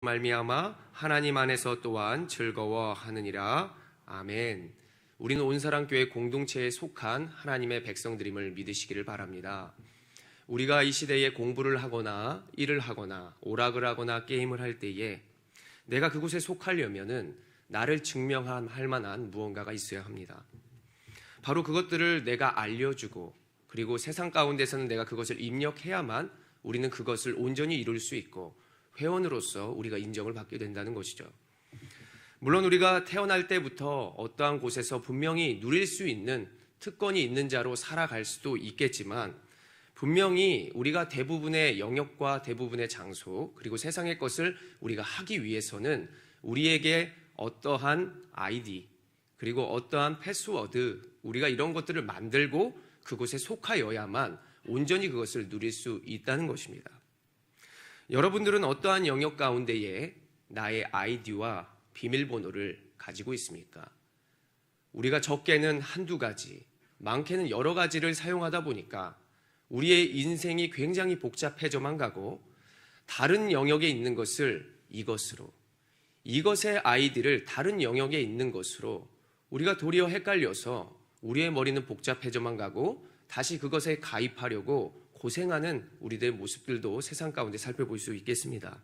말미암아 하나님 안에서 또한 즐거워하느니라. 아멘. 우리는 온사랑교회 공동체에 속한 하나님의 백성들임을 믿으시기를 바랍니다. 우리가 이 시대에 공부를 하거나 일을 하거나 오락을 하거나 게임을 할 때에 내가 그곳에 속하려면은 나를 증명할 만한 무언가가 있어야 합니다. 바로 그것들을 내가 알려주고 그리고 세상 가운데서는 내가 그것을 입력해야만 우리는 그것을 온전히 이룰 수 있고 회원으로서 우리가 인정을 받게 된다는 것이죠. 물론 우리가 태어날 때부터 어떠한 곳에서 분명히 누릴 수 있는 특권이 있는 자로 살아갈 수도 있겠지만 분명히 우리가 대부분의 영역과 대부분의 장소 그리고 세상의 것을 우리가 하기 위해서는 우리에게 어떠한 아이디 그리고 어떠한 패스워드 우리가 이런 것들을 만들고 그곳에 속하여야만 온전히 그것을 누릴 수 있다는 것입니다. 여러분들은 어떠한 영역 가운데에 나의 아이디와 비밀번호를 가지고 있습니까? 우리가 적게는 한두 가지, 많게는 여러 가지를 사용하다 보니까 우리의 인생이 굉장히 복잡해져만 가고 다른 영역에 있는 것을 이것으로, 이것의 아이디를 다른 영역에 있는 것으로 우리가 도리어 헷갈려서 우리의 머리는 복잡해져만 가고 다시 그것에 가입하려고 고생하는 우리들의 모습들도 세상 가운데 살펴볼 수 있겠습니다.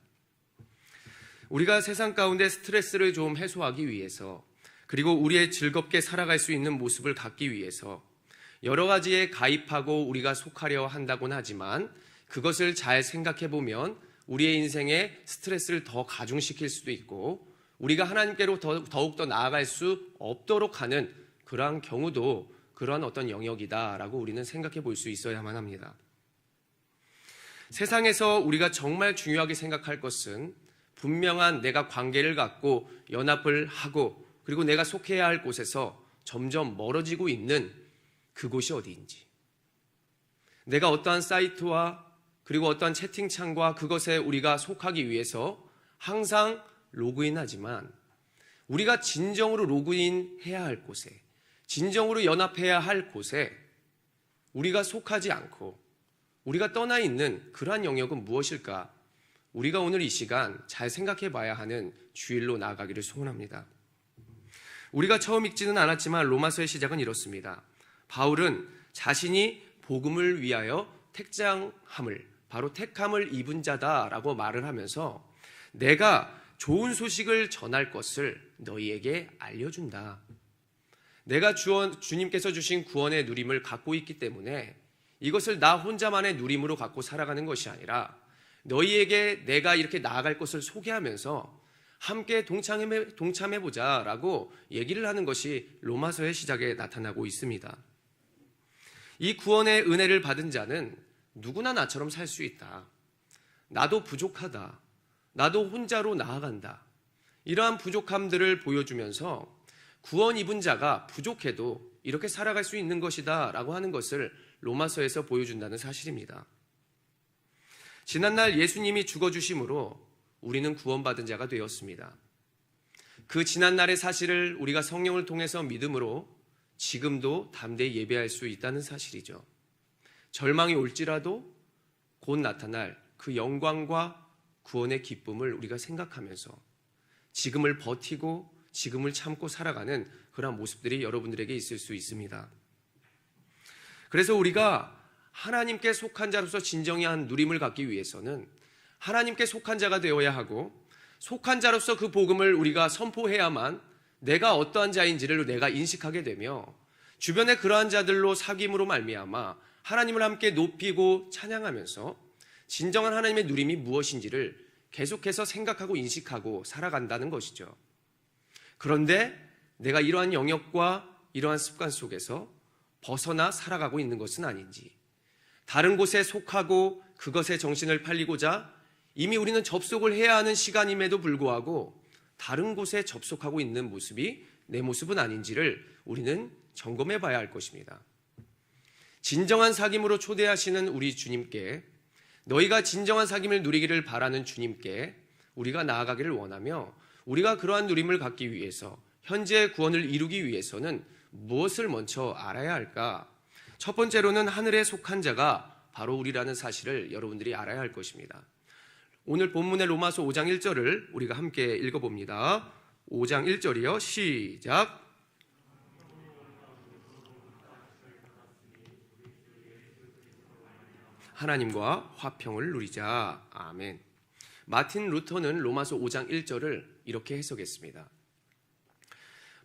우리가 세상 가운데 스트레스를 좀 해소하기 위해서 그리고 우리의 즐겁게 살아갈 수 있는 모습을 갖기 위해서 여러 가지에 가입하고 우리가 속하려 한다고는 하지만 그것을 잘 생각해 보면 우리의 인생에 스트레스를 더 가중시킬 수도 있고 우리가 하나님께로 더욱더 나아갈 수 없도록 하는 그러한 경우도 그러한 어떤 영역이다라고 우리는 생각해 볼 수 있어야만 합니다. 세상에서 우리가 정말 중요하게 생각할 것은 분명한 내가 관계를 갖고 연합을 하고 그리고 내가 속해야 할 곳에서 점점 멀어지고 있는 그곳이 어디인지, 내가 어떠한 사이트와 그리고 어떠한 채팅창과 그것에 우리가 속하기 위해서 항상 로그인하지만 우리가 진정으로 로그인해야 할 곳에, 진정으로 연합해야 할 곳에 우리가 속하지 않고 우리가 떠나 있는 그러한 영역은 무엇일까? 우리가 오늘 이 시간 잘 생각해 봐야 하는 주일로 나아가기를 소원합니다. 우리가 처음 읽지는 않았지만 로마서의 시작은 이렇습니다. 바울은 자신이 복음을 위하여 택장함을, 바로 택함을 입은 자다라고 말을 하면서 내가 좋은 소식을 전할 것을 너희에게 알려준다. 내가 주님께서 주신 구원의 누림을 갖고 있기 때문에 이것을 나 혼자만의 누림으로 갖고 살아가는 것이 아니라 너희에게 내가 이렇게 나아갈 것을 소개하면서 함께 동참해보자라고 얘기를 하는 것이 로마서의 시작에 나타나고 있습니다. 이 구원의 은혜를 받은 자는 누구나 나처럼 살 수 있다. 나도 부족하다. 나도 혼자로 나아간다. 이러한 부족함들을 보여주면서 구원 입은 자가 부족해도 이렇게 살아갈 수 있는 것이다 라고 하는 것을 로마서에서 보여준다는 사실입니다. 지난날 예수님이 죽어주심으로 우리는 구원받은 자가 되었습니다. 그 지난날의 사실을 우리가 성령을 통해서 믿음으로 지금도 담대히 예배할 수 있다는 사실이죠. 절망이 올지라도 곧 나타날 그 영광과 구원의 기쁨을 우리가 생각하면서 지금을 버티고 지금을 참고 살아가는 그런 모습들이 여러분들에게 있을 수 있습니다. 그래서 우리가 하나님께 속한 자로서 진정한 누림을 갖기 위해서는 하나님께 속한 자가 되어야 하고 속한 자로서 그 복음을 우리가 선포해야만 내가 어떠한 자인지를 내가 인식하게 되며 주변의 그러한 자들로 사귐으로 말미암아 하나님을 함께 높이고 찬양하면서 진정한 하나님의 누림이 무엇인지를 계속해서 생각하고 인식하고 살아간다는 것이죠. 그런데 내가 이러한 영역과 이러한 습관 속에서 벗어나 살아가고 있는 것은 아닌지, 다른 곳에 속하고 그것에 정신을 팔리고자 이미 우리는 접속을 해야 하는 시간임에도 불구하고 다른 곳에 접속하고 있는 모습이 내 모습은 아닌지를 우리는 점검해 봐야 할 것입니다. 진정한 사귐으로 초대하시는 우리 주님께, 너희가 진정한 사귐을 누리기를 바라는 주님께 우리가 나아가기를 원하며 우리가 그러한 누림을 갖기 위해서 현재의 구원을 이루기 위해서는 무엇을 먼저 알아야 할까? 첫 번째로는 하늘에 속한 자가 바로 우리라는 사실을 여러분들이 알아야 할 것입니다. 오늘 본문의 로마서 5장 1절을 우리가 함께 읽어봅니다. 5장 1절이요. 시작. 하나님과 화평을 누리자. 아멘. 마틴 루터는 로마서 5장 1절을 이렇게 해석했습니다.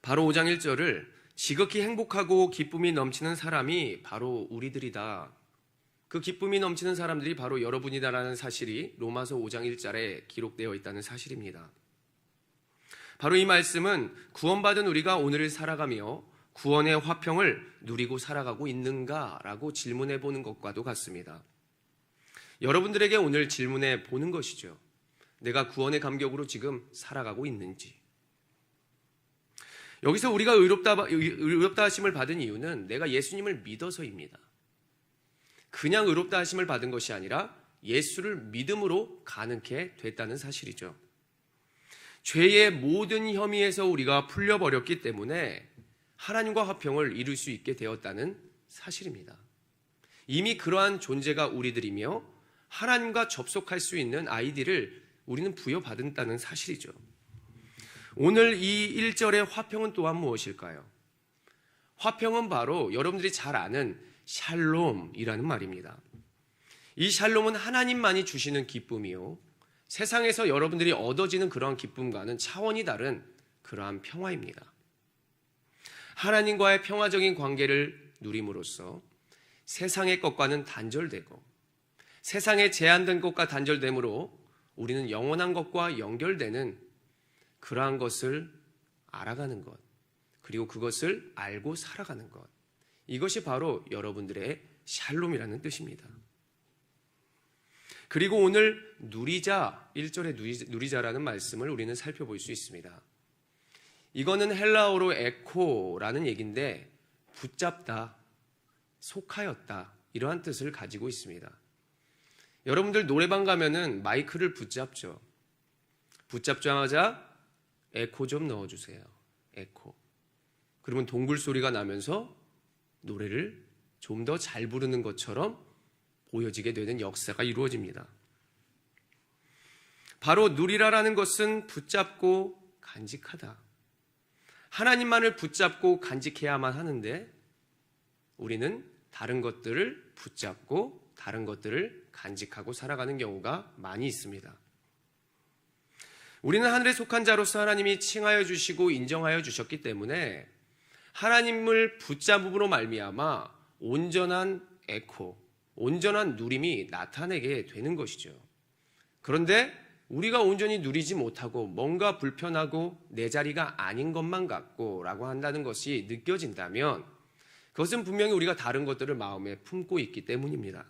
바로 5장 1절을 지극히 행복하고 기쁨이 넘치는 사람이 바로 우리들이다. 그 기쁨이 넘치는 사람들이 바로 여러분이다라는 사실이 로마서 5장 1절에 기록되어 있다는 사실입니다. 바로 이 말씀은 구원받은 우리가 오늘을 살아가며 구원의 화평을 누리고 살아가고 있는가라고 질문해 보는 것과도 같습니다. 여러분들에게 오늘 질문해 보는 것이죠. 내가 구원의 감격으로 지금 살아가고 있는지. 여기서 우리가 의롭다 하심을 받은 이유는 내가 예수님을 믿어서입니다. 그냥 의롭다 하심을 받은 것이 아니라 예수를 믿음으로 가능케 됐다는 사실이죠. 죄의 모든 혐의에서 우리가 풀려버렸기 때문에 하나님과 화평을 이룰 수 있게 되었다는 사실입니다. 이미 그러한 존재가 우리들이며 하나님과 접속할 수 있는 아이디를 우리는 부여받았다는 사실이죠. 오늘 이 1절의 화평은 또한 무엇일까요? 화평은 바로 여러분들이 잘 아는 샬롬이라는 말입니다. 이 샬롬은 하나님만이 주시는 기쁨이요, 세상에서 여러분들이 얻어지는 그러한 기쁨과는 차원이 다른 그러한 평화입니다. 하나님과의 평화적인 관계를 누림으로써 세상의 것과는 단절되고 세상에 제한된 것과 단절됨으로 우리는 영원한 것과 연결되는 그러한 것을 알아가는 것, 그리고 그것을 알고 살아가는 것, 이것이 바로 여러분들의 샬롬이라는 뜻입니다. 그리고 오늘 누리자, 1절에 누리자라는 말씀을 우리는 살펴볼 수 있습니다. 이거는 헬라어로 에코라는 얘기인데 붙잡다, 속하였다, 이러한 뜻을 가지고 있습니다. 여러분들 노래방 가면은 마이크를 붙잡죠. 붙잡자마자 에코 좀 넣어주세요. 에코. 그러면 동굴 소리가 나면서 노래를 좀 더 잘 부르는 것처럼 보여지게 되는 역사가 이루어집니다. 바로 누리라라는 것은 붙잡고 간직하다. 하나님만을 붙잡고 간직해야만 하는데 우리는 다른 것들을 붙잡고 다른 것들을 간직하고 살아가는 경우가 많이 있습니다. 우리는 하늘에 속한 자로서 하나님이 칭하여 주시고 인정하여 주셨기 때문에 하나님을 붙잡음으로 말미암아 온전한 에코, 온전한 누림이 나타내게 되는 것이죠. 그런데 우리가 온전히 누리지 못하고 뭔가 불편하고 내 자리가 아닌 것만 같고 라고 한다는 것이 느껴진다면 그것은 분명히 우리가 다른 것들을 마음에 품고 있기 때문입니다.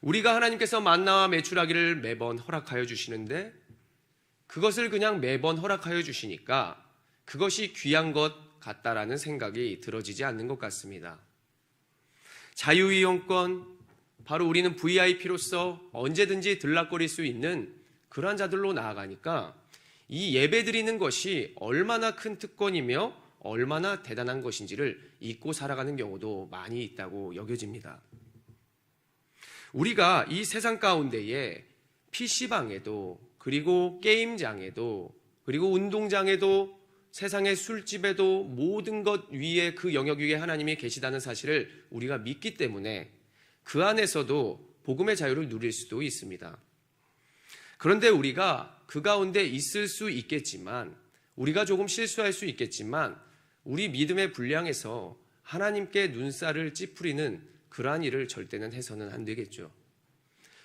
우리가 하나님께서 만나와 메추라기를 매번 허락하여 주시는데 그것을 그냥 매번 허락하여 주시니까 그것이 귀한 것 같다라는 생각이 들어지지 않는 것 같습니다. 자유이용권, 바로 우리는 VIP로서 언제든지 들락거릴 수 있는 그러한 자들로 나아가니까 이 예배 드리는 것이 얼마나 큰 특권이며 얼마나 대단한 것인지를 잊고 살아가는 경우도 많이 있다고 여겨집니다. 우리가 이 세상 가운데에 PC방에도 그리고 게임장에도 그리고 운동장에도 세상의 술집에도 모든 것 위에 그 영역 위에 하나님이 계시다는 사실을 우리가 믿기 때문에 그 안에서도 복음의 자유를 누릴 수도 있습니다. 그런데 우리가 그 가운데 있을 수 있겠지만 우리가 조금 실수할 수 있겠지만 우리 믿음의 분량에서 하나님께 눈살을 찌푸리는 그러한 일을 절대는 해서는 안 되겠죠.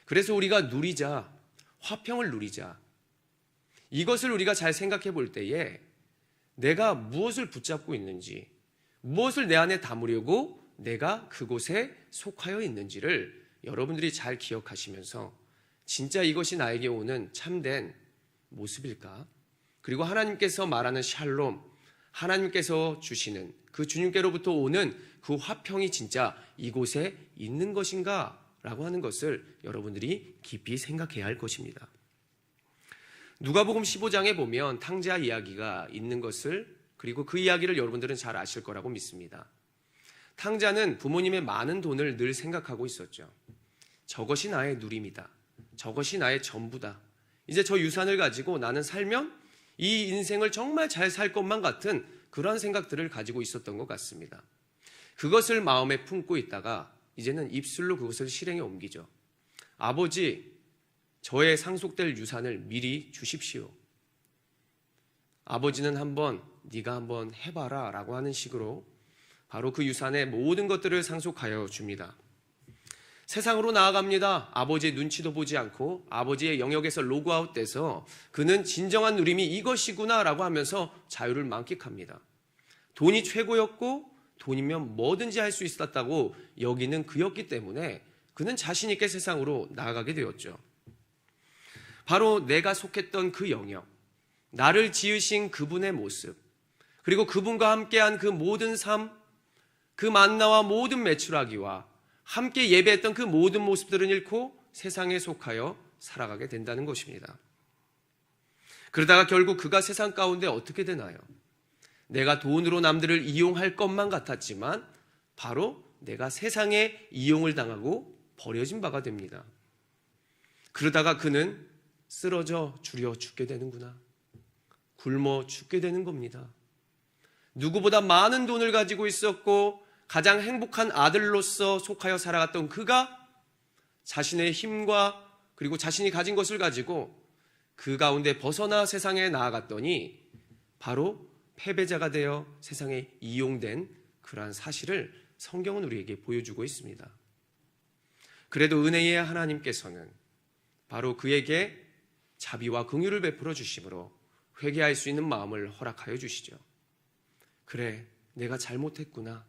그래서 우리가 누리자, 화평을 누리자, 이것을 우리가 잘 생각해 볼 때에 내가 무엇을 붙잡고 있는지, 무엇을 내 안에 담으려고 내가 그곳에 속하여 있는지를 여러분들이 잘 기억하시면서 진짜 이것이 나에게 오는 참된 모습일까? 그리고 하나님께서 말하는 샬롬, 하나님께서 주시는 그 주님께로부터 오는 그 화평이 진짜 이곳에 있는 것인가? 라고 하는 것을 여러분들이 깊이 생각해야 할 것입니다. 누가복음 15장에 보면 탕자 이야기가 있는 것을, 그리고 그 이야기를 여러분들은 잘 아실 거라고 믿습니다. 탕자는 부모님의 많은 돈을 늘 생각하고 있었죠. 저것이 나의 누림이다. 저것이 나의 전부다. 이제 저 유산을 가지고 나는 살면 이 인생을 정말 잘 살 것만 같은 그런 생각들을 가지고 있었던 것 같습니다. 그것을 마음에 품고 있다가 이제는 입술로 그것을 실행에 옮기죠. 아버지, 저의 상속될 유산을 미리 주십시오. 아버지는 네가 한번 해봐라 라고 하는 식으로 바로 그 유산의 모든 것들을 상속하여 줍니다. 세상으로 나아갑니다. 아버지의 눈치도 보지 않고 아버지의 영역에서 로그아웃돼서 그는 진정한 누림이 이것이구나 라고 하면서 자유를 만끽합니다. 돈이 최고였고 돈이면 뭐든지 할 수 있었다고 여기는 그였기 때문에 그는 자신 있게 세상으로 나아가게 되었죠. 바로 내가 속했던 그 영역, 나를 지으신 그분의 모습, 그리고 그분과 함께한 그 모든 삶, 그 만나와 모든 메추라기와 함께 예배했던 그 모든 모습들은 잃고 세상에 속하여 살아가게 된다는 것입니다. 그러다가 결국 그가 세상 가운데 어떻게 되나요? 내가 돈으로 남들을 이용할 것만 같았지만 바로 내가 세상에 이용을 당하고 버려진 바가 됩니다. 그러다가 그는 쓰러져 주려 죽게 되는구나. 굶어 죽게 되는 겁니다. 누구보다 많은 돈을 가지고 있었고 가장 행복한 아들로서 속하여 살아갔던 그가 자신의 힘과 그리고 자신이 가진 것을 가지고 그 가운데 벗어나 세상에 나아갔더니 바로 패배자가 되어 세상에 이용된 그러한 사실을 성경은 우리에게 보여주고 있습니다. 그래도 은혜의 하나님께서는 바로 그에게 자비와 긍휼을 베풀어 주심으로 회개할 수 있는 마음을 허락하여 주시죠. 그래, 내가 잘못했구나.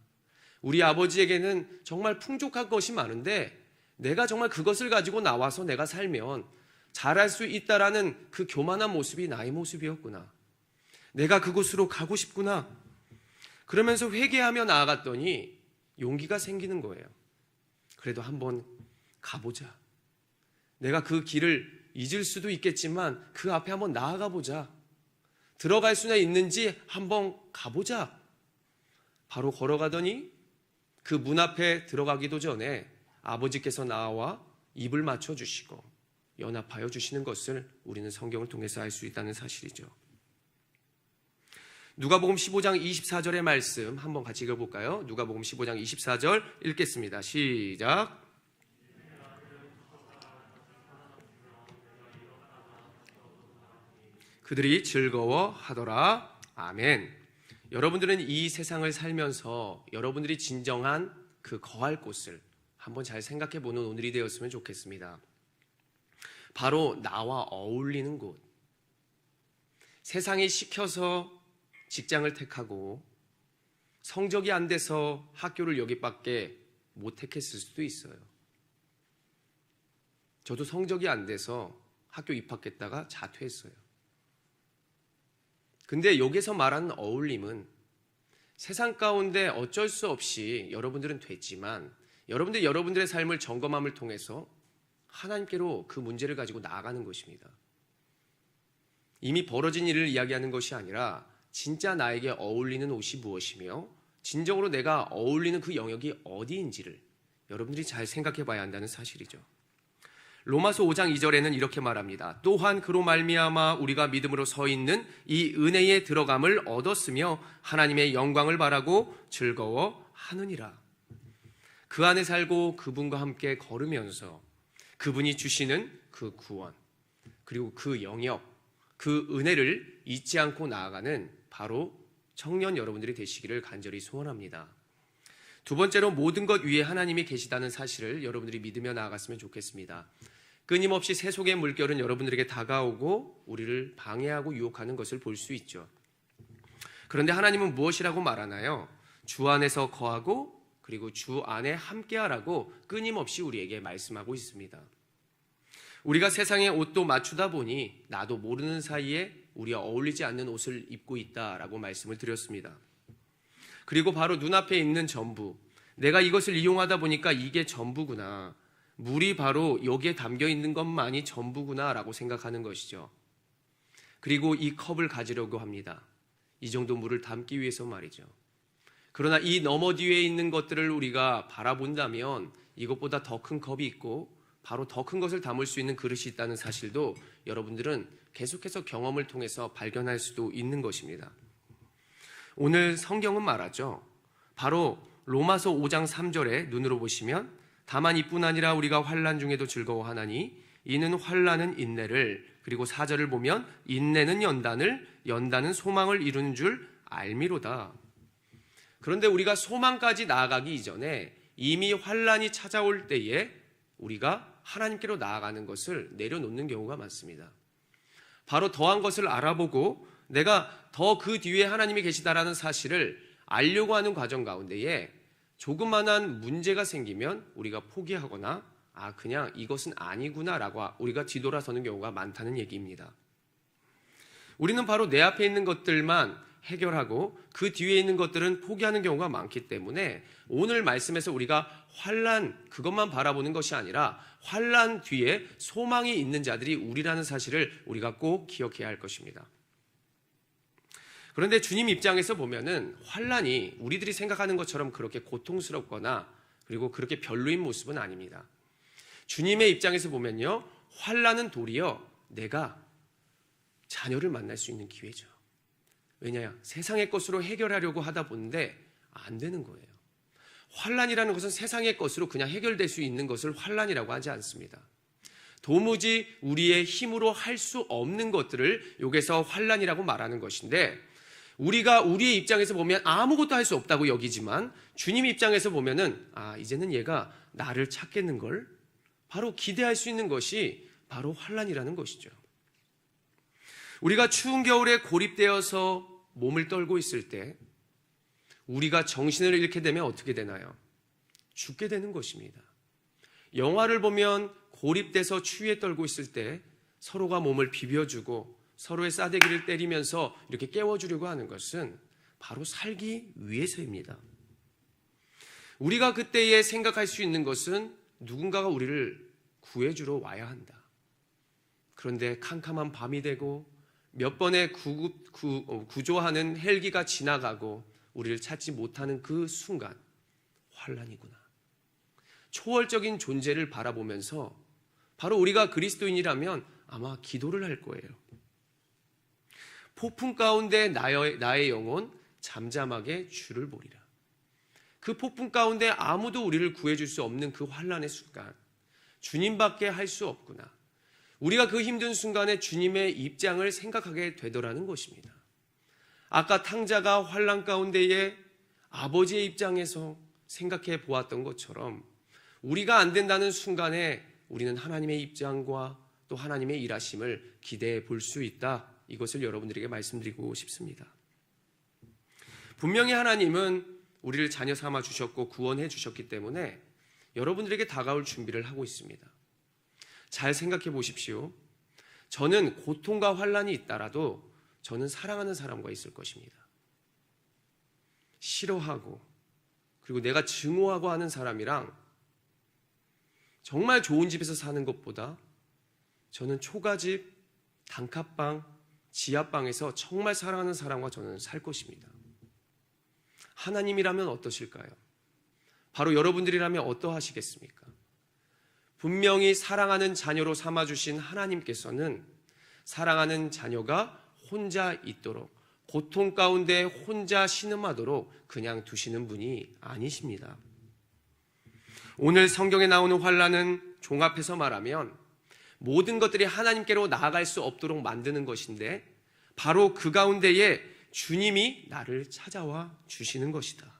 우리 아버지에게는 정말 풍족한 것이 많은데 내가 정말 그것을 가지고 나와서 내가 살면 잘할 수 있다라는 그 교만한 모습이 나의 모습이었구나. 내가 그곳으로 가고 싶구나. 그러면서 회개하며 나아갔더니 용기가 생기는 거예요. 그래도 한번 가보자. 내가 그 길을 잊을 수도 있겠지만 그 앞에 한번 나아가 보자. 들어갈 수나 있는지 한번 가보자. 바로 걸어가더니 그 문 앞에 들어가기도 전에 아버지께서 나와 입을 맞춰주시고 연합하여 주시는 것을 우리는 성경을 통해서 알 수 있다는 사실이죠. 누가복음 15장 24절의 말씀 한번 같이 읽어볼까요? 누가복음 15장 24절 읽겠습니다. 시작. 그들이 즐거워하더라. 아멘. 여러분들은 이 세상을 살면서 여러분들이 진정한 그 거할 곳을 한번 잘 생각해보는 오늘이 되었으면 좋겠습니다. 바로 나와 어울리는 곳. 세상이 시켜서 직장을 택하고 성적이 안 돼서 학교를 여기밖에 못 택했을 수도 있어요. 저도 성적이 안 돼서 학교 입학했다가 자퇴했어요. 근데 여기서 말하는 어울림은 세상 가운데 어쩔 수 없이 여러분들은 됐지만 여러분들의 삶을 점검함을 통해서 하나님께로 그 문제를 가지고 나아가는 것입니다. 이미 벌어진 일을 이야기하는 것이 아니라 진짜 나에게 어울리는 옷이 무엇이며 진정으로 내가 어울리는 그 영역이 어디인지를 여러분들이 잘 생각해 봐야 한다는 사실이죠. 로마서 5장 2절에는 이렇게 말합니다. 또한 그로 말미암아 우리가 믿음으로 서 있는 이 은혜에 들어감을 얻었으며 하나님의 영광을 바라고 즐거워하느니라. 그 안에 살고 그분과 함께 걸으면서 그분이 주시는 그 구원 그리고 그 영역, 그 은혜를 잊지 않고 나아가는 바로 청년 여러분들이 되시기를 간절히 소원합니다. 두 번째로 모든 것 위에 하나님이 계시다는 사실을 여러분들이 믿으며 나아갔으면 좋겠습니다. 끊임없이 세속의 물결은 여러분들에게 다가오고 우리를 방해하고 유혹하는 것을 볼 수 있죠. 그런데 하나님은 무엇이라고 말하나요? 주 안에서 거하고 그리고 주 안에 함께하라고 끊임없이 우리에게 말씀하고 있습니다. 우리가 세상의 옷도 맞추다 보니 나도 모르는 사이에 우리와 어울리지 않는 옷을 입고 있다라고 말씀을 드렸습니다. 그리고 바로 눈앞에 있는 전부, 내가 이것을 이용하다 보니까 이게 전부구나, 물이 바로 여기에 담겨 있는 것만이 전부구나 라고 생각하는 것이죠. 그리고 이 컵을 가지려고 합니다. 이 정도 물을 담기 위해서 말이죠. 그러나 이 너머 뒤에 있는 것들을 우리가 바라본다면 이것보다 더 큰 컵이 있고 바로 더 큰 것을 담을 수 있는 그릇이 있다는 사실도 여러분들은 계속해서 경험을 통해서 발견할 수도 있는 것입니다. 오늘 성경은 말하죠. 바로 로마서 5장 3절에 눈으로 보시면 다만 이뿐 아니라 우리가 환난 중에도 즐거워하나니 이는 환난은 인내를, 그리고 4절을 보면 인내는 연단을, 연단은 소망을 이루는 줄 알미로다. 그런데 우리가 소망까지 나아가기 이전에 이미 환난이 찾아올 때에 우리가 하나님께로 나아가는 것을 내려놓는 경우가 많습니다. 바로 더한 것을 알아보고 내가 더 그 뒤에 하나님이 계시다라는 사실을 알려고 하는 과정 가운데에 조그만한 문제가 생기면 우리가 포기하거나 그냥 이것은 아니구나라고 우리가 뒤돌아서는 경우가 많다는 얘기입니다. 우리는 바로 내 앞에 있는 것들만 해결하고 그 뒤에 있는 것들은 포기하는 경우가 많기 때문에 오늘 말씀에서 우리가 환난 그것만 바라보는 것이 아니라 환난 뒤에 소망이 있는 자들이 우리라는 사실을 우리가 꼭 기억해야 할 것입니다. 그런데 주님 입장에서 보면은 환난이 우리들이 생각하는 것처럼 그렇게 고통스럽거나 그리고 그렇게 별로인 모습은 아닙니다. 주님의 입장에서 보면요, 환난은 도리어 내가 자녀를 만날 수 있는 기회죠. 왜냐? 세상의 것으로 해결하려고 하다 보는데 안 되는 거예요. 환난이라는 것은 세상의 것으로 그냥 해결될 수 있는 것을 환난이라고 하지 않습니다. 도무지 우리의 힘으로 할 수 없는 것들을 여기서 환난이라고 말하는 것인데, 우리가 우리의 입장에서 보면 아무것도 할 수 없다고 여기지만 주님 입장에서 보면은 이제는 얘가 나를 찾겠는걸, 바로 기대할 수 있는 것이 바로 환난이라는 것이죠. 우리가 추운 겨울에 고립되어서 몸을 떨고 있을 때 우리가 정신을 잃게 되면 어떻게 되나요? 죽게 되는 것입니다. 영화를 보면 고립돼서 추위에 떨고 있을 때 서로가 몸을 비벼주고 서로의 싸대기를 때리면서 이렇게 깨워주려고 하는 것은 바로 살기 위해서입니다. 우리가 그때에 생각할 수 있는 것은 누군가가 우리를 구해주러 와야 한다. 그런데 캄캄한 밤이 되고 몇 번의 구조하는 헬기가 지나가고 우리를 찾지 못하는 그 순간, 환난이구나. 초월적인 존재를 바라보면서 바로 우리가 그리스도인이라면 아마 기도를 할 거예요. 폭풍 가운데 나의 영혼 잠잠하게 주를 보리라. 그 폭풍 가운데 아무도 우리를 구해줄 수 없는 그 환난의 순간, 주님밖에 할 수 없구나. 우리가 그 힘든 순간에 주님의 입장을 생각하게 되더라는 것입니다. 아까 탕자가 환난 가운데에 아버지의 입장에서 생각해 보았던 것처럼 우리가 안 된다는 순간에 우리는 하나님의 입장과 또 하나님의 일하심을 기대해 볼 수 있다. 이것을 여러분들에게 말씀드리고 싶습니다. 분명히 하나님은 우리를 자녀 삼아 주셨고 구원해 주셨기 때문에 여러분들에게 다가올 준비를 하고 있습니다. 잘 생각해 보십시오. 저는 고통과 환난이 있다라도 저는 사랑하는 사람과 있을 것입니다. 싫어하고 그리고 내가 증오하고 하는 사람이랑 정말 좋은 집에서 사는 것보다 저는 초가집, 단칸방, 지하방에서 정말 사랑하는 사람과 저는 살 것입니다. 하나님이라면 어떠실까요? 바로 여러분들이라면 어떠하시겠습니까? 분명히 사랑하는 자녀로 삼아주신 하나님께서는 사랑하는 자녀가 혼자 있도록, 고통 가운데 혼자 신음하도록 그냥 두시는 분이 아니십니다. 오늘 성경에 나오는 환난은 종합해서 말하면 모든 것들이 하나님께로 나아갈 수 없도록 만드는 것인데 바로 그 가운데에 주님이 나를 찾아와 주시는 것이다.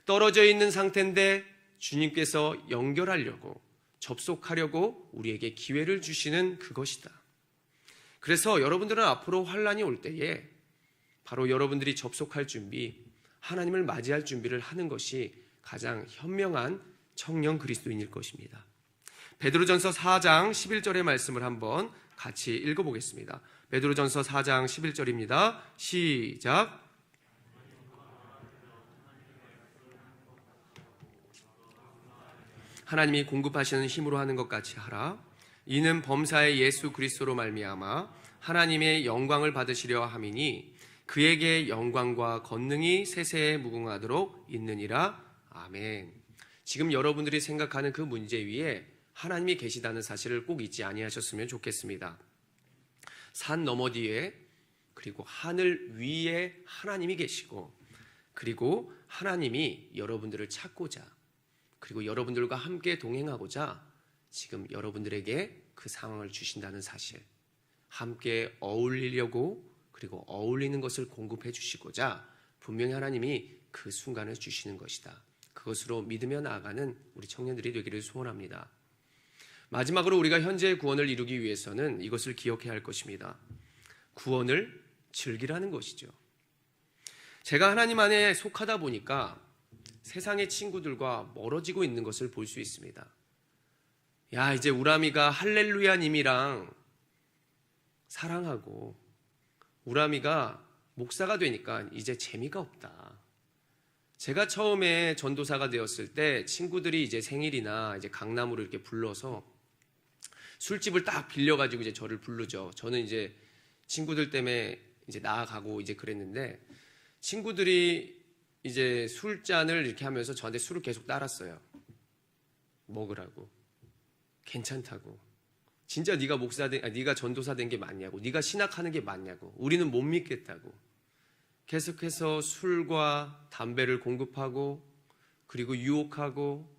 떨어져 있는 상태인데 주님께서 연결하려고, 접속하려고 우리에게 기회를 주시는 그것이다. 그래서 여러분들은 앞으로 환난이 올 때에 바로 여러분들이 접속할 준비, 하나님을 맞이할 준비를 하는 것이 가장 현명한 청년 그리스도인일 것입니다. 베드로전서 4장 11절의 말씀을 한번 같이 읽어보겠습니다. 베드로전서 4장 11절입니다. 시작. 하나님이 공급하시는 힘으로 하는 것 같이 하라. 이는 범사의 예수 그리스도로 말미암아 하나님의 영광을 받으시려 함이니 그에게 영광과 권능이 세세에 무궁하도록 있느니라. 아멘. 지금 여러분들이 생각하는 그 문제 위에 하나님이 계시다는 사실을 꼭 잊지 아니하셨으면 좋겠습니다. 산 너머 뒤에 그리고 하늘 위에 하나님이 계시고, 그리고 하나님이 여러분들을 찾고자, 그리고 여러분들과 함께 동행하고자 지금 여러분들에게 그 상황을 주신다는 사실, 함께 어울리려고 그리고 어울리는 것을 공급해 주시고자 분명히 하나님이 그 순간을 주시는 것이다. 그것으로 믿으며 나아가는 우리 청년들이 되기를 소원합니다. 마지막으로 우리가 현재의 구원을 이루기 위해서는 이것을 기억해야 할 것입니다. 구원을 즐기라는 것이죠. 제가 하나님 안에 속하다 보니까 세상의 친구들과 멀어지고 있는 것을 볼 수 있습니다. 야, 이제 우람이가 할렐루야님이랑 사랑하고 우람이가 목사가 되니까 이제 재미가 없다. 제가 처음에 전도사가 되었을 때 친구들이 이제 생일이나 이제 강남으로 이렇게 불러서 술집을 딱 빌려가지고 이제 저를 부르죠. 저는 이제 친구들 때문에 이제 나아가고 이제 그랬는데, 친구들이 이제 술잔을 이렇게 하면서 저한테 술을 계속 따랐어요. 먹으라고. 괜찮다고. 진짜 네가 네가 전도사 된 게 맞냐고. 네가 신학하는 게 맞냐고. 우리는 못 믿겠다고. 계속해서 술과 담배를 공급하고, 그리고 유혹하고,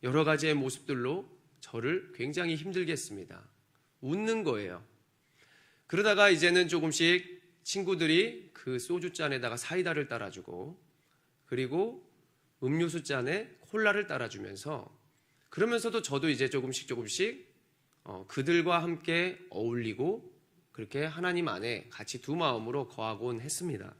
여러 가지의 모습들로 저를 굉장히 힘들게 했습니다. 웃는 거예요. 그러다가 이제는 조금씩 친구들이 그 소주잔에다가 사이다를 따라주고, 그리고 음료수 잔에 콜라를 따라주면서, 그러면서도 저도 이제 조금씩 그들과 함께 어울리고 그렇게 하나님 안에 같이 두 마음으로 거하곤 했습니다.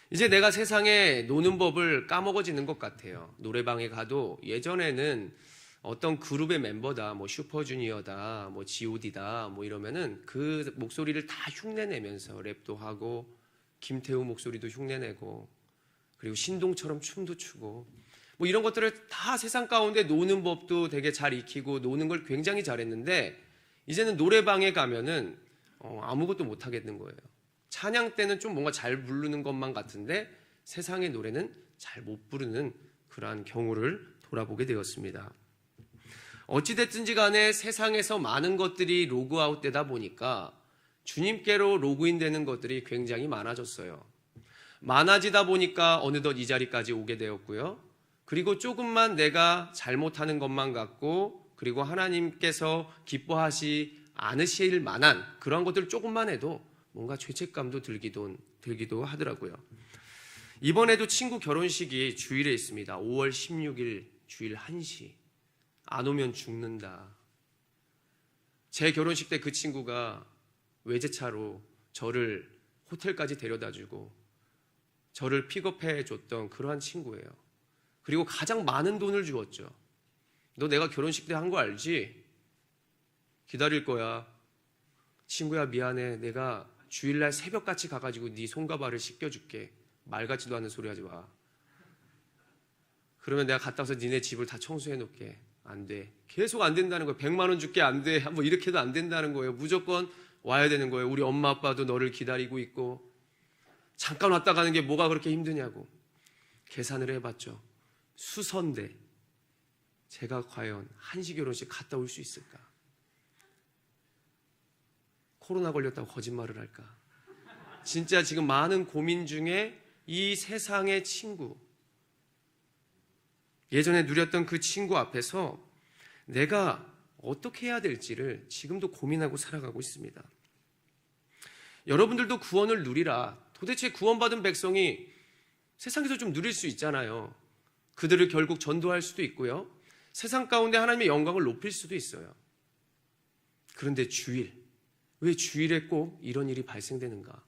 이제 내가 세상에 노는 법을 까먹어지는 것 같아요. 노래방에 가도 예전에는 어떤 그룹의 멤버다, 뭐 슈퍼주니어다, 뭐 G.O.D다, 뭐 이러면은 그 목소리를 다 흉내내면서 랩도 하고, 김태우 목소리도 흉내내고, 그리고 신동처럼 춤도 추고, 뭐 이런 것들을 다 세상 가운데 노는 법도 되게 잘 익히고 노는 걸 굉장히 잘했는데, 이제는 노래방에 가면은 아무것도 못 하겠는 거예요. 찬양 때는 좀 뭔가 잘 부르는 것만 같은데 세상의 노래는 잘 못 부르는 그러한 경우를 돌아보게 되었습니다. 어찌됐든지 간에 세상에서 많은 것들이 로그아웃 되다 보니까 주님께로 로그인 되는 것들이 굉장히 많아졌어요. 많아지다 보니까 어느덧 이 자리까지 오게 되었고요. 그리고 조금만 내가 잘못하는 것만 같고, 그리고 하나님께서 기뻐하지 않으실 만한 그런 것들 조금만 해도 뭔가 죄책감도 들기도 하더라고요. 이번에도 친구 결혼식이 주일에 있습니다. 5월 16일 주일 1시. 안 오면 죽는다. 제 결혼식 때 그 친구가 외제차로 저를 호텔까지 데려다주고 저를 픽업해 줬던 그러한 친구예요. 그리고 가장 많은 돈을 주었죠. 너 내가 결혼식 때 한 거 알지? 기다릴 거야. 친구야, 미안해. 내가 주일날 새벽같이 가가지고 네 손과 발을 씻겨줄게. 말 같지도 않은 소리 하지 마. 그러면 내가 갔다 와서 니네 집을 다 청소해 놓을게. 안 돼. 계속 안 된다는 거예요. 100만 원 줄게. 안 돼. 뭐 이렇게 해도 안 된다는 거예요. 무조건 와야 되는 거예요. 우리 엄마 아빠도 너를 기다리고 있고. 잠깐 왔다 가는 게 뭐가 그렇게 힘드냐고. 계산을 해봤죠. 수선대. 제가 과연 한시 결혼식 갔다 올 수 있을까? 코로나 걸렸다고 거짓말을 할까? 진짜 지금 많은 고민 중에 이 세상의 친구, 예전에 누렸던 그 친구 앞에서 내가 어떻게 해야 될지를 지금도 고민하고 살아가고 있습니다. 여러분들도 구원을 누리라. 도대체 구원받은 백성이 세상에서 좀 누릴 수 있잖아요. 그들을 결국 전도할 수도 있고요. 세상 가운데 하나님의 영광을 높일 수도 있어요. 그런데 왜 주일에 꼭 이런 일이 발생되는가?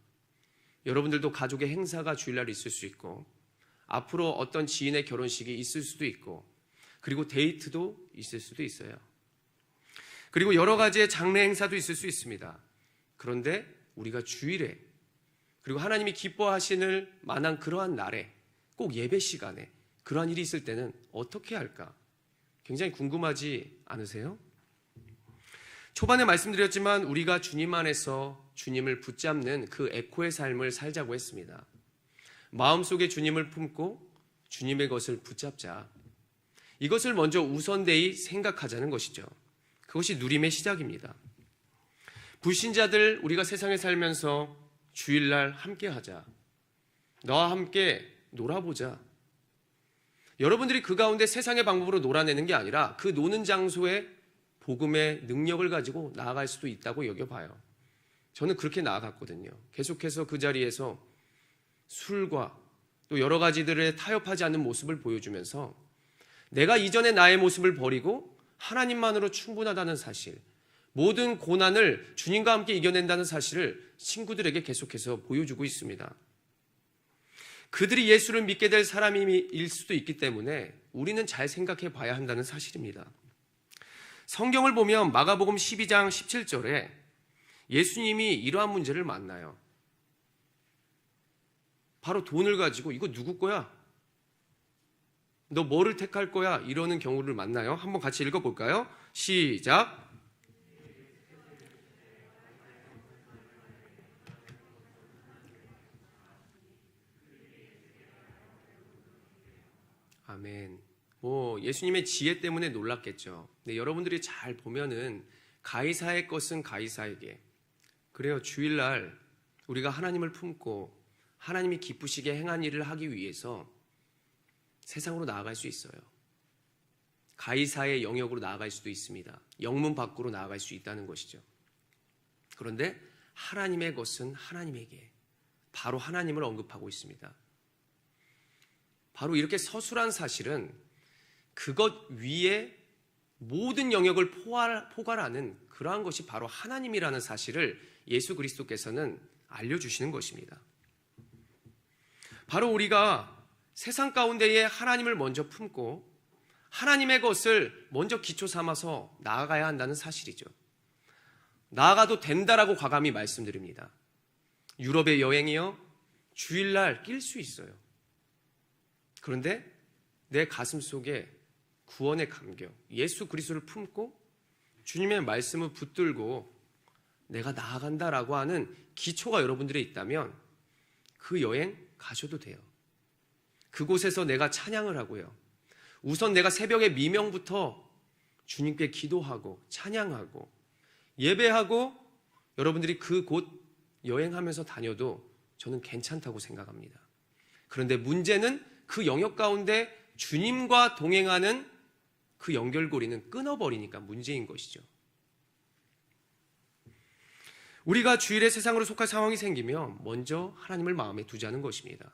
여러분들도 가족의 행사가 주일날 있을 수 있고, 앞으로 어떤 지인의 결혼식이 있을 수도 있고, 그리고 데이트도 있을 수도 있어요. 그리고 여러 가지의 장례 행사도 있을 수 있습니다. 그런데 우리가 주일에, 그리고 하나님이 기뻐하시는 만한 그러한 날에, 꼭 예배 시간에 그러한 일이 있을 때는 어떻게 할까? 굉장히 궁금하지 않으세요? 초반에 말씀드렸지만 우리가 주님 안에서 주님을 붙잡는 그 에코의 삶을 살자고 했습니다. 마음속에 주님을 품고 주님의 것을 붙잡자. 이것을 먼저 우선되이 생각하자는 것이죠. 그것이 누림의 시작입니다. 불신자들, 우리가 세상에 살면서 주일날 함께 하자, 너와 함께 놀아보자. 여러분들이 그 가운데 세상의 방법으로 놀아내는 게 아니라 그 노는 장소에 복음의 능력을 가지고 나아갈 수도 있다고 여겨봐요. 저는 그렇게 나아갔거든요. 계속해서 그 자리에서 술과 또 여러 가지들에 타협하지 않는 모습을 보여주면서 내가 이전의 나의 모습을 버리고 하나님만으로 충분하다는 사실, 모든 고난을 주님과 함께 이겨낸다는 사실을 친구들에게 계속해서 보여주고 있습니다. 그들이 예수를 믿게 될 사람일 수도 있기 때문에 우리는 잘 생각해 봐야 한다는 사실입니다. 성경을 보면 마가복음 12장 17절에 예수님이 이러한 문제를 만나요. 바로 돈을 가지고 이거 누구 거야? 너 뭐를 택할 거야? 이러는 경우를 만나요. 한번 같이 읽어볼까요? 시작. 아멘. 예수님의 지혜 때문에 놀랐겠죠. 근데 여러분들이 잘 보면은 가이사의 것은 가이사에게. 그래요. 주일날 우리가 하나님을 품고 하나님이 기쁘시게 행한 일을 하기 위해서 세상으로 나아갈 수 있어요. 가이사의 영역으로 나아갈 수도 있습니다. 영문 밖으로 나아갈 수 있다는 것이죠. 그런데 하나님의 것은 하나님에게, 바로 하나님을 언급하고 있습니다. 바로 이렇게 서술한 사실은 그것 위에 모든 영역을 포괄하는 그러한 것이 바로 하나님이라는 사실을 예수 그리스도께서는 알려주시는 것입니다. 바로 우리가 세상 가운데에 하나님을 먼저 품고 하나님의 것을 먼저 기초 삼아서 나아가야 한다는 사실이죠. 나아가도 된다라고 과감히 말씀드립니다. 유럽의 여행이요, 주일날 낄 수 있어요. 그런데 내 가슴 속에 구원의 감격, 예수 그리스도를 품고 주님의 말씀을 붙들고 내가 나아간다라고 하는 기초가 여러분들에 있다면 그 여행 가셔도 돼요. 그곳에서 내가 찬양을 하고요. 우선 내가 새벽에 미명부터 주님께 기도하고 찬양하고 예배하고 여러분들이 그곳 여행하면서 다녀도 저는 괜찮다고 생각합니다. 그런데 문제는 그 영역 가운데 주님과 동행하는 그 연결고리는 끊어버리니까 문제인 것이죠. 우리가 주일에 세상으로 속할 상황이 생기면 먼저 하나님을 마음에 두자는 것입니다.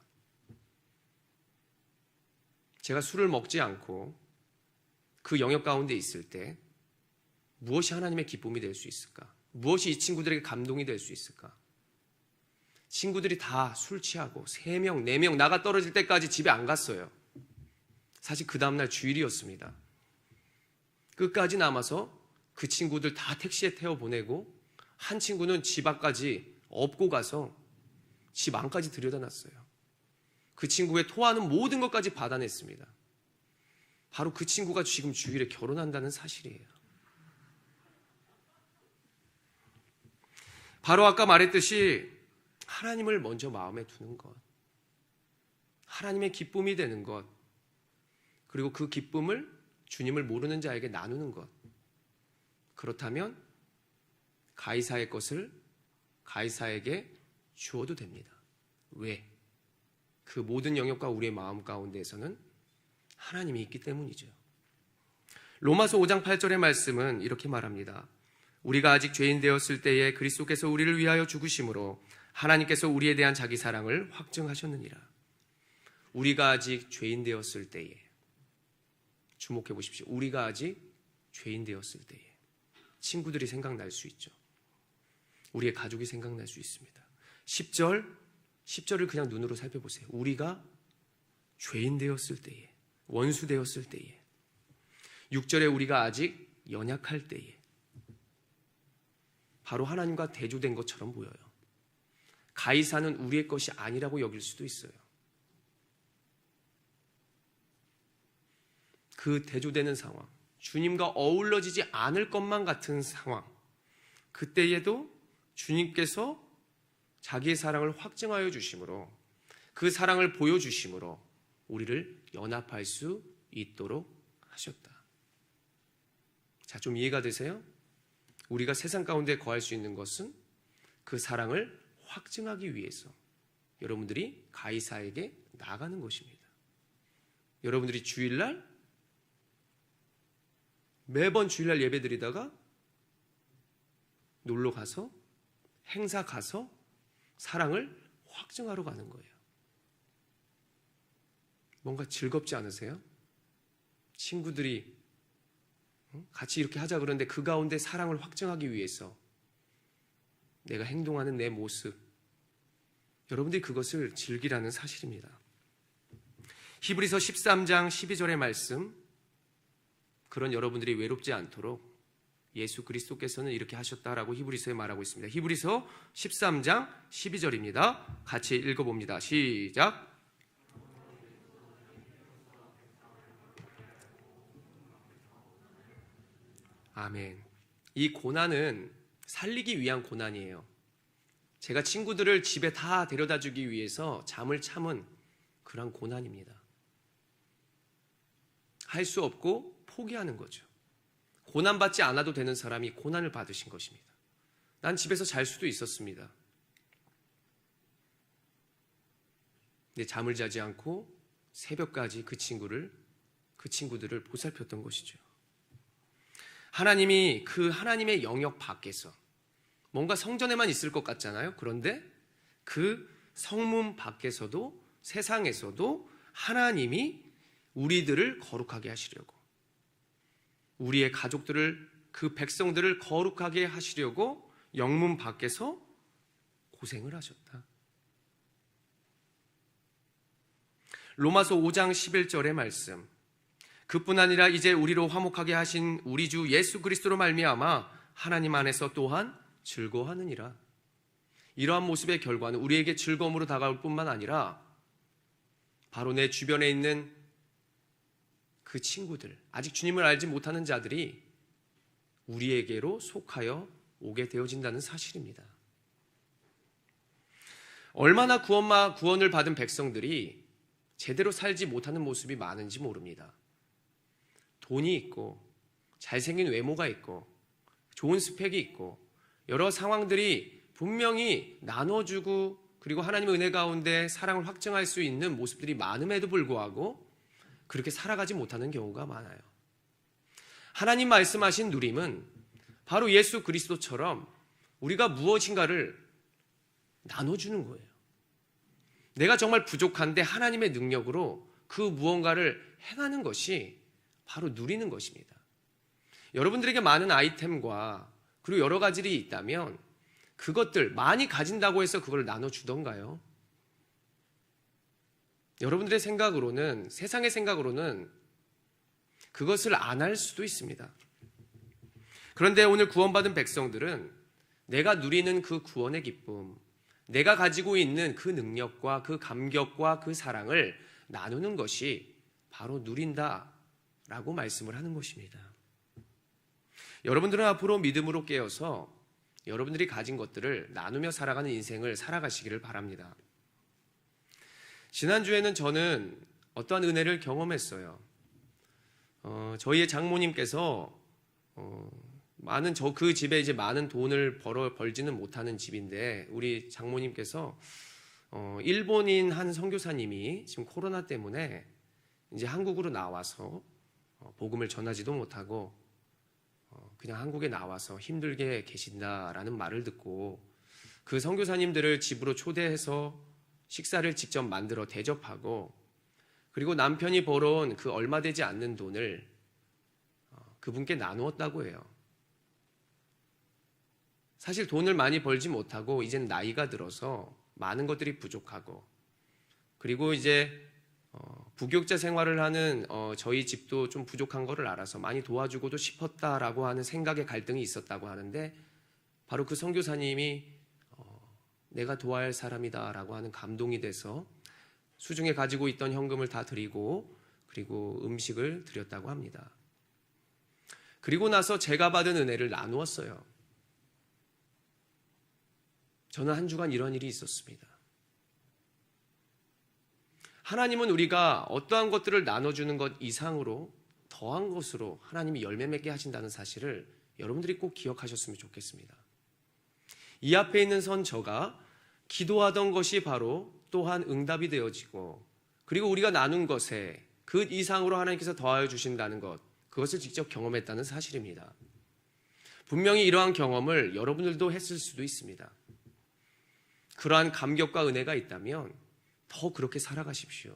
제가 술을 먹지 않고 그 영역 가운데 있을 때 무엇이 하나님의 기쁨이 될 수 있을까? 무엇이 이 친구들에게 감동이 될 수 있을까? 친구들이 다 술 취하고 3명, 4명 나가 떨어질 때까지 집에 안 갔어요. 사실 그 다음날 주일이었습니다. 끝까지 남아서 그 친구들 다 택시에 태워보내고 한 친구는 집 앞까지 업고 가서 집 안까지 들여다놨어요. 그 친구의 토하는 모든 것까지 받아냈습니다. 바로 그 친구가 지금 주일에 결혼한다는 사실이에요. 바로 아까 말했듯이 하나님을 먼저 마음에 두는 것, 하나님의 기쁨이 되는 것, 그리고 그 기쁨을 주님을 모르는 자에게 나누는 것. 그렇다면 가이사의 것을 가이사에게 주어도 됩니다. 왜? 그 모든 영역과 우리의 마음 가운데에서는 하나님이 있기 때문이죠. 로마서 5장 8절의 말씀은 이렇게 말합니다. 우리가 아직 죄인 되었을 때에 그리스도께서 우리를 위하여 죽으심으로 하나님께서 우리에 대한 자기 사랑을 확증하셨느니라. 우리가 아직 죄인 되었을 때에, 주목해 보십시오. 우리가 아직 죄인 되었을 때에 친구들이 생각날 수 있죠. 우리의 가족이 생각날 수 있습니다. 10절을 그냥 눈으로 살펴보세요. 우리가 죄인 되었을 때에, 원수 되었을 때에, 6절에 우리가 아직 연약할 때에, 바로 하나님과 대조된 것처럼 보여요. 가이사는 우리의 것이 아니라고 여길 수도 있어요. 그 대조되는 상황, 주님과 어우러지지 않을 것만 같은 상황, 그때에도 주님께서 자기의 사랑을 확증하여 주심으로, 그 사랑을 보여주심으로 우리를 연합할 수 있도록 하셨다. 자, 좀 이해가 되세요? 우리가 세상 가운데 거할 수 있는 것은 그 사랑을 확증하기 위해서 여러분들이 가이사에게 나가는 것입니다. 여러분들이 주일날 매번 주일날 예배 드리다가 놀러 가서 행사 가서 사랑을 확증하러 가는 거예요. 뭔가 즐겁지 않으세요? 친구들이 같이 이렇게 하자 그러는데 그 가운데 사랑을 확증하기 위해서 내가 행동하는 내 모습, 여러분들이 그것을 즐기라는 사실입니다. 히브리서 13장 12절의 말씀, 그런 여러분들이 외롭지 않도록 예수 그리스도께서는 이렇게 하셨다라고 히브리서에 말하고 있습니다. 히브리서 13장 12절입니다. 같이 읽어봅니다. 시작. 아멘. 이 고난은 살리기 위한 고난이에요. 제가 친구들을 집에 다 데려다 주기 위해서 잠을 참은 그런 고난입니다. 할 수 없고 포기하는 거죠. 고난받지 않아도 되는 사람이 고난을 받으신 것입니다. 난 집에서 잘 수도 있었습니다. 근데 잠을 자지 않고 새벽까지 그 친구들을 보살폈던 것이죠. 하나님이 그 하나님의 영역 밖에서 뭔가 성전에만 있을 것 같잖아요. 그런데 그 성문 밖에서도 세상에서도 하나님이 우리들을 거룩하게 하시려고, 우리의 가족들을, 그 백성들을 거룩하게 하시려고 영문 밖에서 고생을 하셨다. 로마서 5장 11절의 말씀, 그뿐 아니라 이제 우리로 화목하게 하신 우리 주 예수 그리스도로 말미암아 하나님 안에서 또한 즐거워하느니라. 이러한 모습의 결과는 우리에게 즐거움으로 다가올 뿐만 아니라 바로 내 주변에 있는 그 친구들, 아직 주님을 알지 못하는 자들이 우리에게로 속하여 오게 되어진다는 사실입니다. 얼마나 구원을 받은 백성들이 제대로 살지 못하는 모습이 많은지 모릅니다. 돈이 있고 잘생긴 외모가 있고 좋은 스펙이 있고 여러 상황들이 분명히 나눠주고 그리고 하나님의 은혜 가운데 사랑을 확증할 수 있는 모습들이 많음에도 불구하고 그렇게 살아가지 못하는 경우가 많아요. 하나님 말씀하신 누림은 바로 예수 그리스도처럼 우리가 무엇인가를 나눠주는 거예요. 내가 정말 부족한데 하나님의 능력으로 그 무언가를 행하는 것이 바로 누리는 것입니다. 여러분들에게 많은 아이템과 그리고 여러 가지들이 있다면 그것들 많이 가진다고 해서 그걸 나눠주던가요? 여러분들의 생각으로는, 세상의 생각으로는 그것을 안 할 수도 있습니다. 그런데 오늘 구원받은 백성들은 내가 누리는 그 구원의 기쁨, 내가 가지고 있는 그 능력과 그 감격과 그 사랑을 나누는 것이 바로 누린다라고 말씀을 하는 것입니다. 여러분들은 앞으로 믿음으로 깨어서 여러분들이 가진 것들을 나누며 살아가는 인생을 살아가시기를 바랍니다. 지난주에는 저는 어떠한 은혜를 경험했어요. 저희의 장모님께서 그 집에 이제 많은 돈을 벌지는 못하는 집인데 우리 장모님께서 일본인 한 선교사님이 지금 코로나 때문에 이제 한국으로 나와서 복음을 전하지도 못하고 그냥 한국에 나와서 힘들게 계신다라는 말을 듣고 그 선교사님들을 집으로 초대해서 식사를 직접 만들어 대접하고 그리고 남편이 벌어온 그 얼마 되지 않는 돈을 그분께 나누었다고 해요. 사실 돈을 많이 벌지 못하고 이제는 나이가 들어서 많은 것들이 부족하고 그리고 이제 부교육자 생활을 하는 저희 집도 좀 부족한 거를 알아서 많이 도와주고도 싶었다라고 하는 생각의 갈등이 있었다고 하는데 바로 그 선교사님이 내가 도와야 할 사람이다라고 하는 감동이 돼서 수중에 가지고 있던 현금을 다 드리고 그리고 음식을 드렸다고 합니다. 그리고 나서 제가 받은 은혜를 나누었어요. 저는 한 주간 이런 일이 있었습니다. 하나님은 우리가 어떠한 것들을 나눠주는 것 이상으로 더한 것으로 하나님이 열매 맺게 하신다는 사실을 여러분들이 꼭 기억하셨으면 좋겠습니다. 이 앞에 있는 선저가 기도하던 것이 바로 또한 응답이 되어지고, 그리고 우리가 나눈 것에 그 이상으로 하나님께서 더하여 주신다는 것, 그것을 직접 경험했다는 사실입니다. 분명히 이러한 경험을 여러분들도 했을 수도 있습니다. 그러한 감격과 은혜가 있다면 더 그렇게 살아가십시오.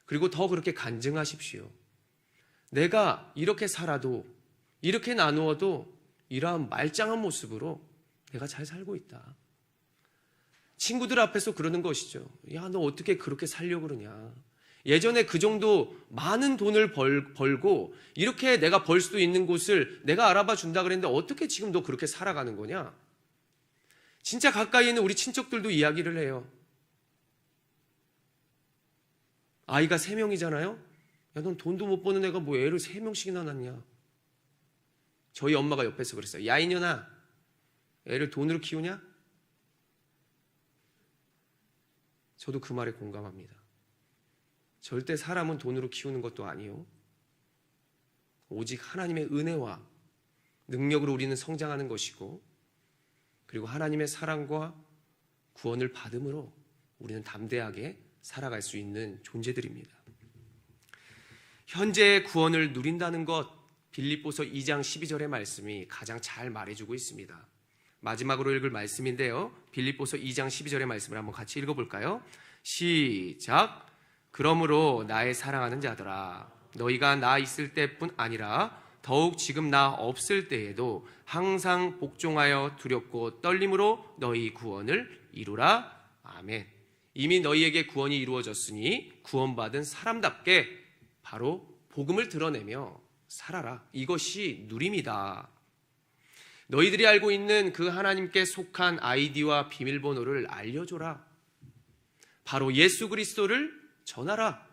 그리고 더 그렇게 간증하십시오. 내가 이렇게 살아도, 이렇게 나누어도 이러한 말짱한 모습으로 내가 잘 살고 있다. 친구들 앞에서 그러는 것이죠. 야, 너 어떻게 그렇게 살려고 그러냐. 예전에 그 정도 많은 돈을 벌고 이렇게 내가 벌 수도 있는 곳을 내가 알아봐 준다 그랬는데 어떻게 지금 너 그렇게 살아가는 거냐. 진짜 가까이 있는 우리 친척들도 이야기를 해요. 아이가 3명이잖아요. 야, 넌 돈도 못 버는 애가 뭐 애를 3명씩이나 낳냐. 저희 엄마가 옆에서 그랬어요. 야, 이년아, 애를 돈으로 키우냐? 저도 그 말에 공감합니다. 절대 사람은 돈으로 키우는 것도 아니요. 오직 하나님의 은혜와 능력으로 우리는 성장하는 것이고, 그리고 하나님의 사랑과 구원을 받음으로 우리는 담대하게 살아갈 수 있는 존재들입니다. 현재의 구원을 누린다는 것, 빌립보서 2장 12절의 말씀이 가장 잘 말해주고 있습니다. 마지막으로 읽을 말씀인데요. 빌립보서 2장 12절의 말씀을 한번 같이 읽어볼까요? 시작. 그러므로 나의 사랑하는 자들아, 너희가 나 있을 때뿐 아니라 더욱 지금 나 없을 때에도 항상 복종하여 두렵고 떨림으로 너희 구원을 이루라. 아멘. 이미 너희에게 구원이 이루어졌으니 구원받은 사람답게 바로 복음을 드러내며 살아라. 이것이 누림이다. 너희들이 알고 있는 그 하나님께 속한 아이디와 비밀번호를 알려줘라. 바로 예수 그리스도를 전하라.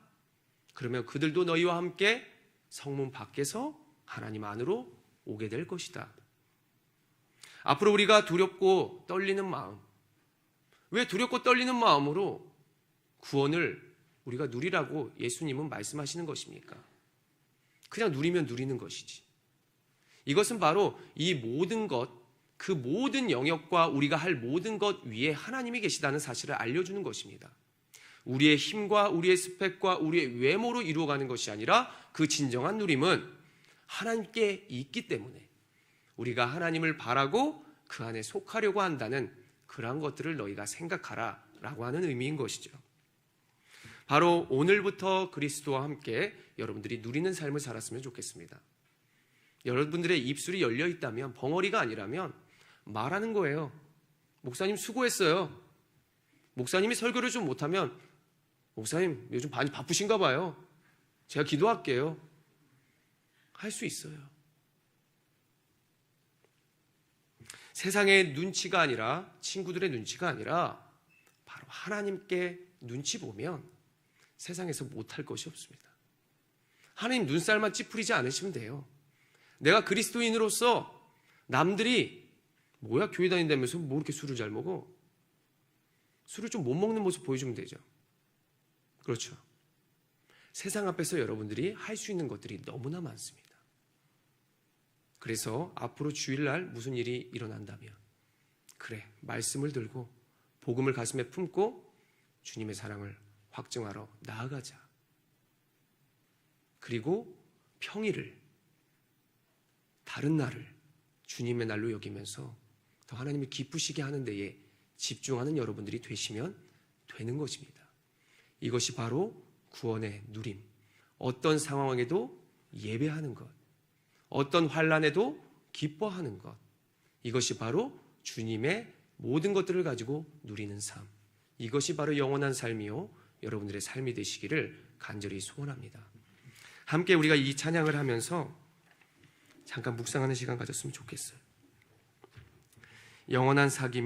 그러면 그들도 너희와 함께 성문 밖에서 하나님 안으로 오게 될 것이다. 앞으로 우리가 두렵고 떨리는 마음, 왜 두렵고 떨리는 마음으로 구원을 우리가 누리라고 예수님은 말씀하시는 것입니까? 그냥 누리면 누리는 것이지. 이것은 바로 이 모든 것, 그 모든 영역과 우리가 할 모든 것 위에 하나님이 계시다는 사실을 알려주는 것입니다. 우리의 힘과 우리의 스펙과 우리의 외모로 이루어가는 것이 아니라 그 진정한 누림은 하나님께 있기 때문에 우리가 하나님을 바라고 그 안에 속하려고 한다는 그러한 것들을 너희가 생각하라 라고 하는 의미인 것이죠. 바로 오늘부터 그리스도와 함께 여러분들이 누리는 삶을 살았으면 좋겠습니다. 여러분들의 입술이 열려 있다면, 벙어리가 아니라면 말하는 거예요. 목사님 수고했어요. 목사님이 설교를 좀 못하면 목사님 요즘 많이 바쁘신가 봐요. 제가 기도할게요. 할 수 있어요. 세상의 눈치가 아니라, 친구들의 눈치가 아니라 바로 하나님께 눈치 보면 세상에서 못할 것이 없습니다. 하나님 눈살만 찌푸리지 않으시면 돼요. 내가 그리스도인으로서 남들이 뭐야 교회 다닌다면서 뭐 이렇게 술을 잘 먹어? 술을 좀 못 먹는 모습 보여주면 되죠. 그렇죠. 세상 앞에서 여러분들이 할 수 있는 것들이 너무나 많습니다. 그래서 앞으로 주일날 무슨 일이 일어난다면 그래, 말씀을 들고 복음을 가슴에 품고 주님의 사랑을 확증하러 나아가자. 그리고 평일을, 다른 날을 주님의 날로 여기면서 더 하나님을 기쁘시게 하는 데에 집중하는 여러분들이 되시면 되는 것입니다. 이것이 바로 구원의 누림. 어떤 상황에도 예배하는 것, 어떤 환난에도 기뻐하는 것, 이것이 바로 주님의 모든 것들을 가지고 누리는 삶, 이것이 바로 영원한 삶이요 여러분들의 삶이 되시기를 간절히 소원합니다. 함께 우리가 이 찬양을 하면서 잠깐 묵상하는 시간 가졌으면 좋겠어요. 영원한 사귐의